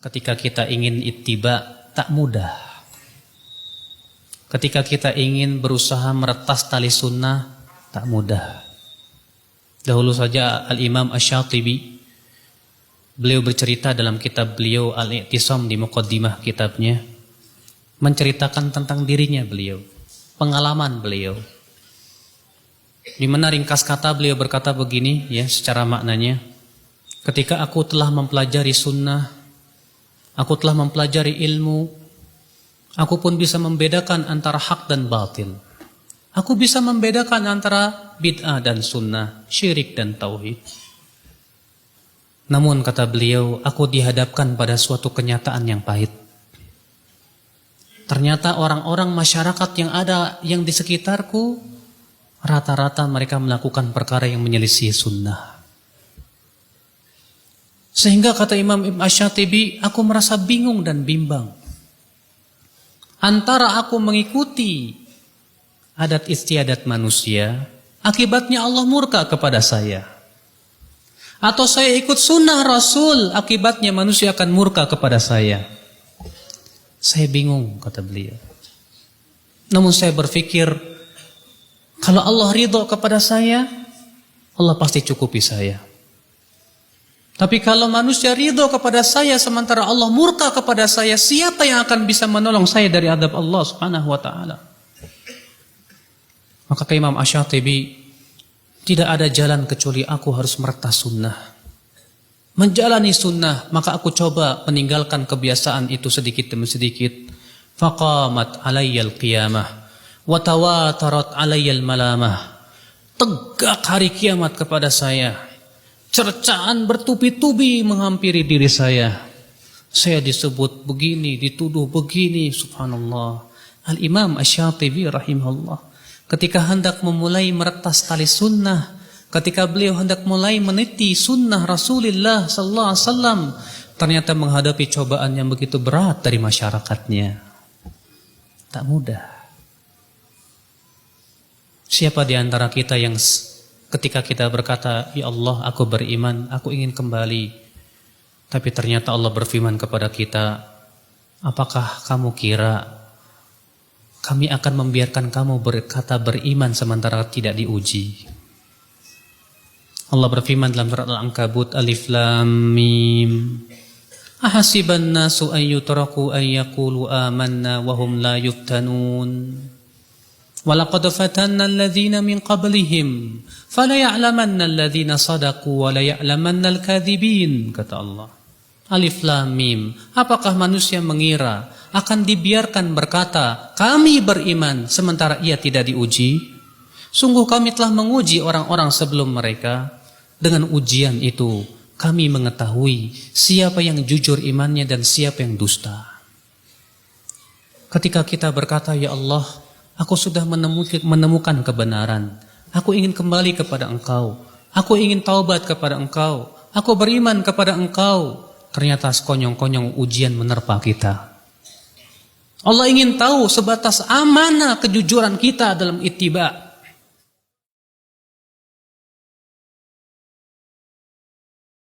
Ketika kita ingin ittiba, tak mudah. Ketika kita ingin berusaha meretas tali sunnah, tak mudah. Dahulu saja Al-Imam Asy-Syatibi, beliau bercerita dalam kitab beliau Al-I'tisam di muqaddimah kitabnya, menceritakan tentang dirinya beliau, pengalaman beliau. Di mana ringkas kata beliau berkata begini ya, secara maknanya, ketika aku telah mempelajari sunnah, aku telah mempelajari ilmu, aku pun bisa membedakan antara hak dan batil. Aku bisa membedakan antara bid'ah dan sunnah, syirik dan tauhid. Namun kata beliau, aku dihadapkan pada suatu kenyataan yang pahit. Ternyata orang-orang masyarakat yang ada yang di sekitarku, rata-rata mereka melakukan perkara yang menyelisih sunnah. Sehingga kata Imam Ibn Asy-Syatibi, aku merasa bingung dan bimbang. Antara aku mengikuti adat istiadat manusia, akibatnya Allah murka kepada saya. Atau saya ikut sunnah Rasul, akibatnya manusia akan murka kepada saya. Saya bingung, kata beliau. Namun saya berpikir, kalau Allah ridho kepada saya, Allah pasti cukupi saya. Tapi kalau manusia ridho kepada saya sementara Allah murka kepada saya, siapa yang akan bisa menolong saya dari adab Allah Subhanahu wa taala? Maka kata Imam Asy-Syatibi, tidak ada jalan kecuali aku harus meretas sunnah. Menjalani sunnah, maka aku coba meninggalkan kebiasaan itu sedikit demi sedikit. Faqamat alayyal qiyamah wa tawatarat alayyal malamah. Tegak hari kiamat kepada saya. Cercaan bertubi-tubi menghampiri diri saya. Saya disebut begini, dituduh begini, subhanallah. Al-Imam Asy-Syatibi rahimahullah, ketika hendak memulai meretas tali sunnah, ketika beliau hendak mulai meniti sunnah Rasulullah sallallahu alaihi wasallam, ternyata menghadapi cobaan yang begitu berat dari masyarakatnya. Tak mudah. Siapa di antara kita yang ketika kita berkata, ya Allah, aku beriman, aku ingin kembali, tapi ternyata Allah berfirman kepada kita, apakah kamu kira kami akan membiarkan kamu berkata beriman sementara tidak diuji? Allah berfirman dalam surat Al-Ankabut, Alif Lam Mim. Ahasiban nasu an yutraku an yaqulu amanna wa hum la yuftanun. Walaqad fatanna alladhina min qablihim fala ya'lamanna alladhina sadaqu wa la ya'lamanna al-kadhibin, kata Allah. Alif Lam Mim. Apakah manusia mengira akan dibiarkan berkata kami beriman sementara ia tidak diuji? Sungguh kami telah menguji orang-orang sebelum mereka. Dengan ujian itu kami mengetahui siapa yang jujur imannya dan siapa yang dusta. Ketika kita berkata, ya Allah, aku sudah menemukan kebenaran, aku ingin kembali kepada Engkau, aku ingin taubat kepada Engkau, aku beriman kepada Engkau, ternyata sekonyong-konyong ujian menerpa kita. Allah ingin tahu sebatas amanah kejujuran kita dalam ittiba.